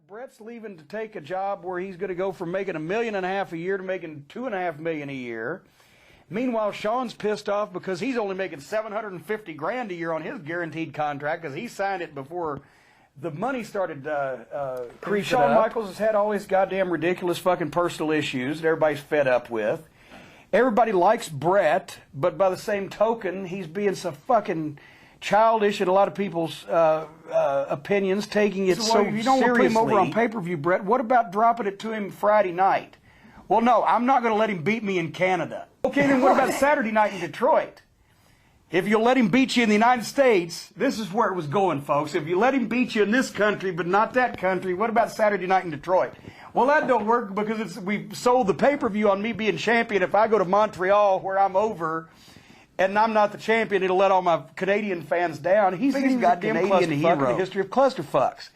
Brett's leaving to take a job where he's going to go from making $1.5 million a year to making $2.5 million a year. Meanwhile, Shawn's pissed off because he's only making $750,000 a year on his guaranteed contract because he signed it before the money started creeping Shawn up. Michaels has had all these goddamn ridiculous fucking personal issues that everybody's fed up with. Everybody likes Brett, but by the same token, he's being so fucking childish in a lot of people's opinions, taking it so seriously. You don't want to put him over on pay-per-view, Brett. What about dropping it to him Friday night? Well, no, I'm not going to let him beat me in Canada. Okay, then what about Saturday night in Detroit? If you'll let him beat you in the United States, this is where it was going, folks. If you let him beat you in this country, but not that country, what about Saturday night in Detroit? Well, that don't work because we've sold the pay-per-view on me being champion. If I go to Montreal, where I'm over, and I'm not the champion, it'll let all my Canadian fans down. He's a goddamn Canadian hero in the history of clusterfucks.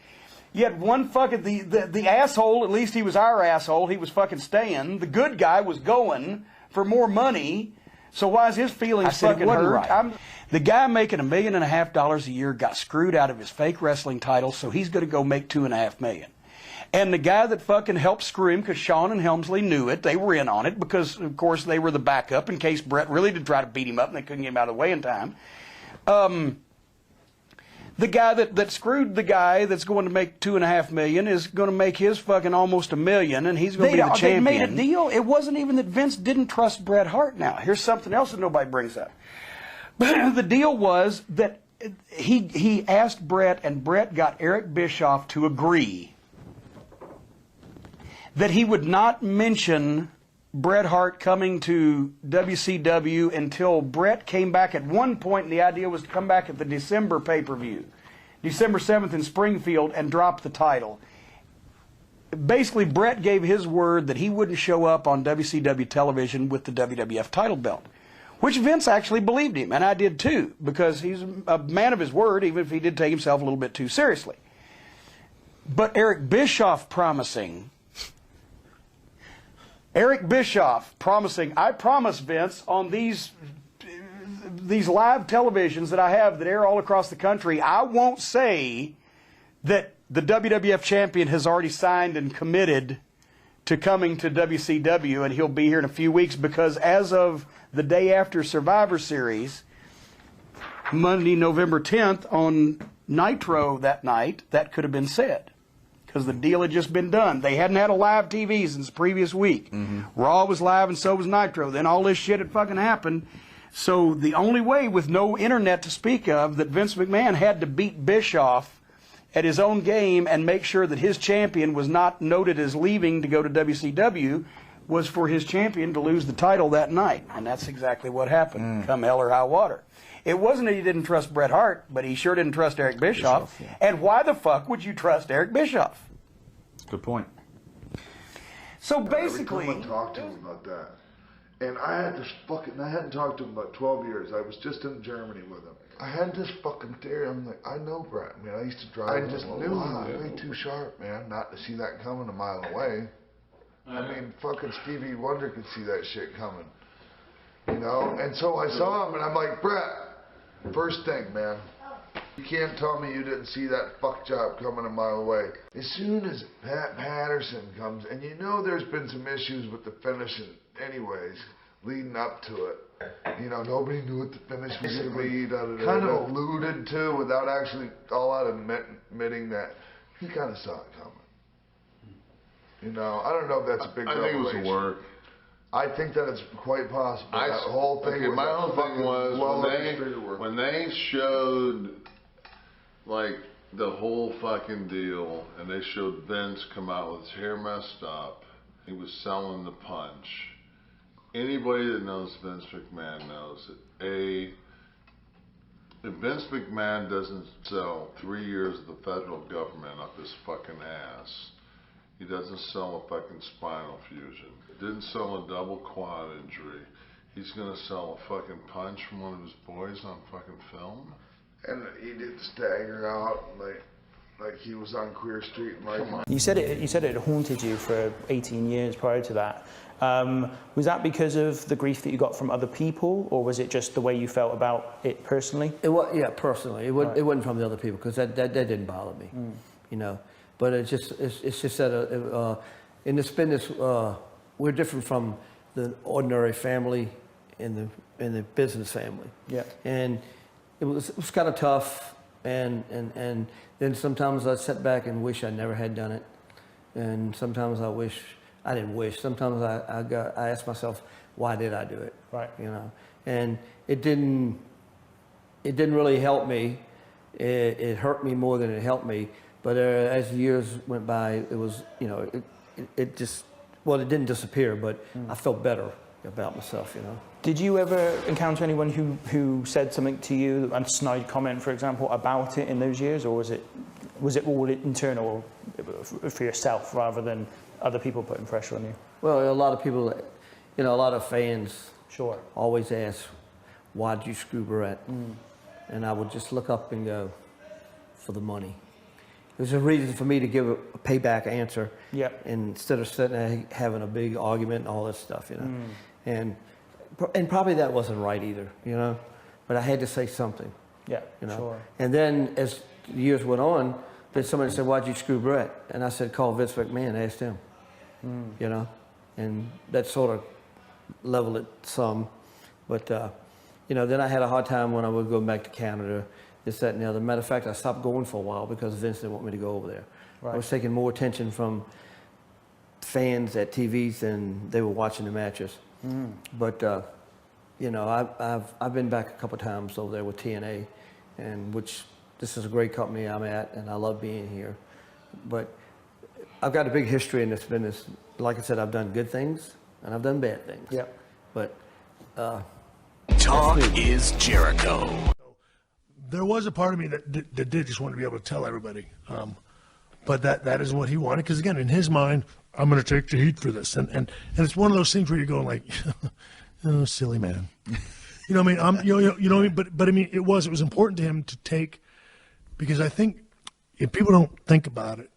Yet one fucking, the asshole, at least he was our asshole, he was fucking staying. The good guy was going for more money. So why is his feelings fucking hurt? Right. The guy making $1.5 million a year got screwed out of his fake wrestling title, so he's going to go make $2.5 million. And the guy that fucking helped screw him, because Shawn and Helmsley knew it, they were in on it, because, of course, they were the backup in case Brett really did try to beat him up and they couldn't get him out of the way in time. The guy that screwed the guy that's going to make $2.5 million is going to make his fucking almost $1 million, and he's going to be the champion. They made a deal. It wasn't even that Vince didn't trust Bret Hart. Now, here's something else that nobody brings up. The deal was that he asked Bret, and Bret got Eric Bischoff to agree that he would not mention Bret Hart coming to WCW until Bret came back at one point, and the idea was to come back at the December pay-per-view, December 7th in Springfield, and drop the title. Basically, Bret gave his word that he wouldn't show up on WCW television with the WWF title belt, which Vince actually believed him, and I did too, because he's a man of his word, even if he did take himself a little bit too seriously. But Eric Bischoff promising, I promise Vince, on these live televisions that I have that air all across the country, I won't say that the WWF champion has already signed and committed to coming to WCW and he'll be here in a few weeks, because as of the day after Survivor Series, Monday, November 10th, on Nitro that night, that could have been said. Because the deal had just been done. They hadn't had a live TV since the previous week. Raw was live and so was Nitro. Then all this shit had fucking happened. So the only way, with no internet to speak of, that Vince McMahon had to beat Bischoff at his own game and make sure that his champion was not noted as leaving to go to WCW was for his champion to lose the title that night. And that's exactly what happened, come hell or high water. It wasn't that he didn't trust Bret Hart, but he sure didn't trust Eric Bischoff. Yeah. And why the fuck would you trust Eric Bischoff? Good point. So basically, every time I talked to him about that, and I hadn't talked to him about 12 years. I was just in Germany with him. I had this fucking theory. I'm like, I know Bret. I mean, I used to drive. I just knew he was way too sharp, man, not to see that coming a mile away. I mean, fucking Stevie Wonder could see that shit coming. You know? And so I saw him, and I'm like, Bret, first thing, man, you can't tell me you didn't see that fuck job coming a mile away. As soon as Pat Patterson comes, and you know there's been some issues with the finishing anyways, leading up to it. You know, nobody knew what the finish was going to be. Kind of alluded to without actually all out admitting that he kind of saw it coming. You know, I don't know if that's a big revelation. I think it was a work. I think that it's quite possible. That whole thing. Okay, my whole thing was when they showed like the whole fucking deal, and they showed Vince come out with his hair messed up. He was selling the punch. Anybody that knows Vince McMahon knows that if Vince McMahon doesn't sell 3 years of the federal government up his fucking ass, he doesn't sell a fucking spinal fusion. Didn't sell a double quad injury. He's gonna sell a fucking punch from one of his boys on fucking film. And he did stagger out like he was on Queer Street. And You said it haunted you for 18 years prior to that. Was that because of the grief that you got from other people, or was it just the way you felt about it personally? It was, yeah, personally. It wasn't from the other people, because that didn't bother me, you know. but it's just that in this business, we're different from the ordinary family in the business family. Yeah. And it was kind of tough, and then sometimes I sit back and wish I never had done it, and sometimes I didn't wish. Sometimes I ask myself, why did I do it? Right. You know, and it didn't really help me. It hurt me more than it helped me. But as the years went by, it was, you know, it just, well, it didn't disappear, but I felt better about myself, you know. Did you ever encounter anyone who said something to you, a snide comment, for example, about it in those years, or was it all internal for yourself rather than other people putting pressure on you? Well, a lot of people, you know, a lot of fans Sure. always ask, why'd you screw Barrett? And I would just look up and go, for the money. There's a reason for me to give a payback answer. Yep. Instead of sitting there having a big argument and all this stuff, you know. And probably that wasn't right either, you know. But I had to say something. Yeah, you know. sure. And then as the years went on, then somebody said, why'd you screw Brett? And I said, call Vince McMahon, asked him. You know. And that sort of leveled it some. But, you know, then I had a hard time when I was going back to Canada, this, that, and the other. Matter of fact, I stopped going for a while because Vince didn't want me to go over there. Right. I was taking more attention from fans at TVs than they were watching the matches. But, you know, I've been back a couple of times over there with TNA, and which this is a great company I'm at, and I love being here. But I've got a big history in this business. Like I said, I've done good things, and I've done bad things. Yep. But Talk is Jericho. There was a part of me that did just want to be able to tell everybody. But that is what he wanted. Because, again, in his mind, I'm going to take the heat for this. And it's one of those things where you're going like, oh, silly man. You know what I mean? You know what I mean? But I mean, it was important to him to take, because I think if people don't think about it,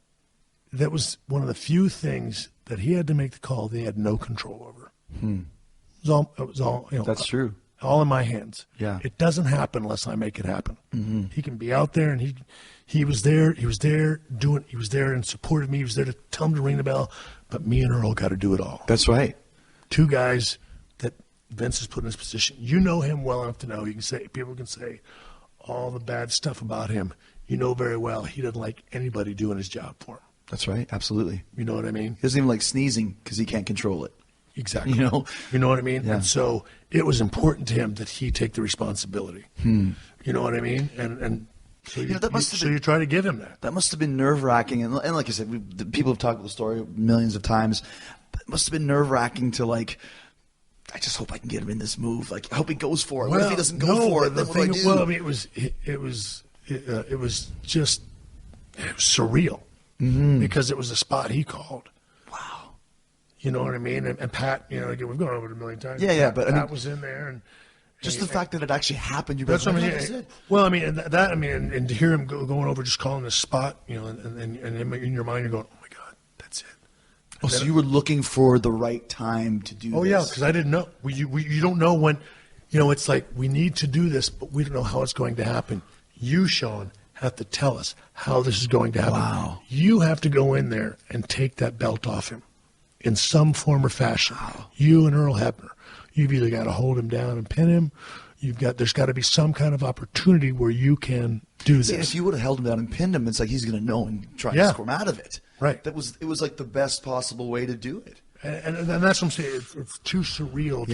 that was one of the few things that he had to make the call they had no control over. It was all, you know. That's true. All in my hands. Yeah. It doesn't happen unless I make it happen. He can be out there, and he was there. He was there and supported me. He was there to tell him to ring the bell. But me and Earl got to do it all. That's right. Two guys that Vince has put in this position. You know him well enough to know. People can say all the bad stuff about him. You know very well he doesn't like anybody doing his job for him. That's right. Absolutely. You know what I mean? He doesn't even like sneezing because he can't control it. Exactly. You know what I mean? Yeah. And so it was important to him that he take the responsibility. You know what I mean? And so you try to give him that. That must have been nerve-wracking. And like I said, people have talked about the story millions of times. But it must have been nerve-wracking to, like, I just hope I can get him in this move. Like, I hope he goes for it. What if he doesn't go for it? Then what do I do? Well, I mean, it was just surreal because it was a spot he called. You know what I mean? And Pat, you know, again, we've gone over it a million times. Yeah, but Pat was in there, and just the fact that it actually happened. That's what I mean. Well, I mean, and to hear him going over, just calling this spot, you know, and in your mind you're going, oh my God, that's it. Oh, so you were looking for the right time to do this? Oh yeah, because I didn't know. You don't know when. You know, it's like we need to do this, but we don't know how it's going to happen. You, Shawn, have to tell us how this is going to happen. Wow. You have to go in there and take that belt off him. In some form or fashion. You and Earl Hebner. You've either got to hold him down and pin him. There's got to be some kind of opportunity where you can do this. See, if you would have held him down and pinned him, it's like he's going to know and try to squirm out of it. Right. It was like the best possible way to do it. And that's what I'm saying. It's too surreal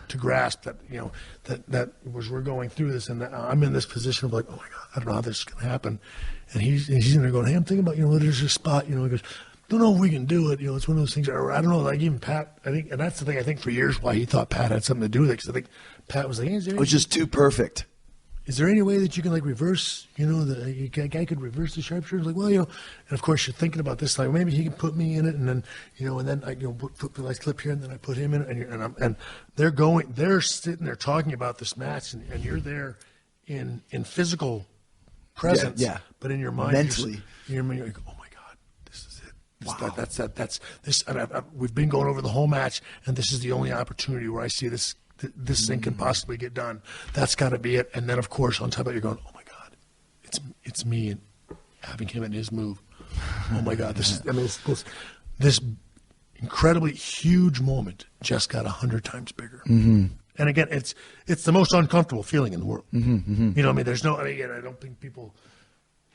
to grasp that, you know, that was we're going through this, and I'm in this position of like, oh my God, I don't know how this is going to happen. And he's in there going, hey, I'm thinking about, you know, there's a spot, you know, he goes, don't know if we can do it. You know, it's one of those things. Or I don't know. Like even Pat, I think, and that's the thing. I think for years why he thought Pat had something to do with it. Because I think Pat was like, hey, it was just too perfect. Is there any way that you can like reverse? You know, the guy could reverse the sharpshooter. Like, well, you know, and of course you're thinking about this. Like maybe he can put me in it, and then you know, and then I put the nice clip here, and then I put him in it, and they're sitting there talking about this match, and you're there in physical presence, but in your mind, mentally, you're like, oh my. Wow. That's this. We've been going over the whole match, and this is the only opportunity where I see this thing can possibly get done. That's got to be it. And then, of course, on top of it, you're going, oh my God, it's me and having him in his move. oh my God, this incredibly huge moment just got 100 times bigger. Mm-hmm. And again, it's the most uncomfortable feeling in the world. Mm-hmm, mm-hmm. You know, I mean, there's no, again, I don't think people,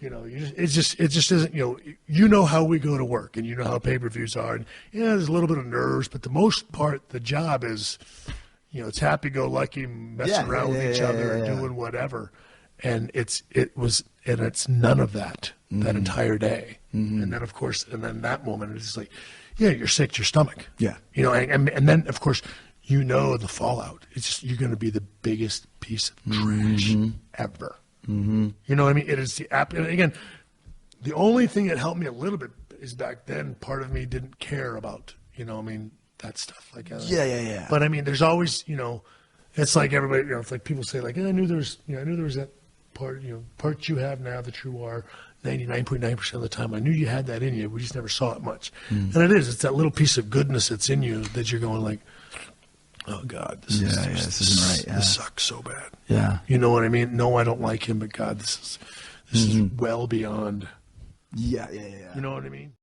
you know, it just isn't, you know how we go to work and you know how pay-per-views are. And yeah, there's a little bit of nerves, but the most part, the job is, it's happy-go-lucky, messing around with each other and doing whatever. And it's none of that, that entire day. Mm-hmm. And then, of course, that moment, it's like, yeah, you're sick to your stomach. Yeah. And then, of course, the fallout. It's just, you're going to be the biggest piece of trash ever. Mm-hmm. You know what I mean? It is and again, the only thing that helped me a little bit is back then, part of me didn't care about, that stuff. Yeah. But I mean, there's always, it's like everybody, it's like people say, like, I knew there was that part, part you have now that you are 99.9% of the time. I knew you had that in you. We just never saw it much. And it's that little piece of goodness that's in you that you're going like, oh God, this isn't right. Yeah. This sucks so bad. Yeah. You know what I mean? No, I don't like him, but God, this is well beyond. Yeah. You know what I mean?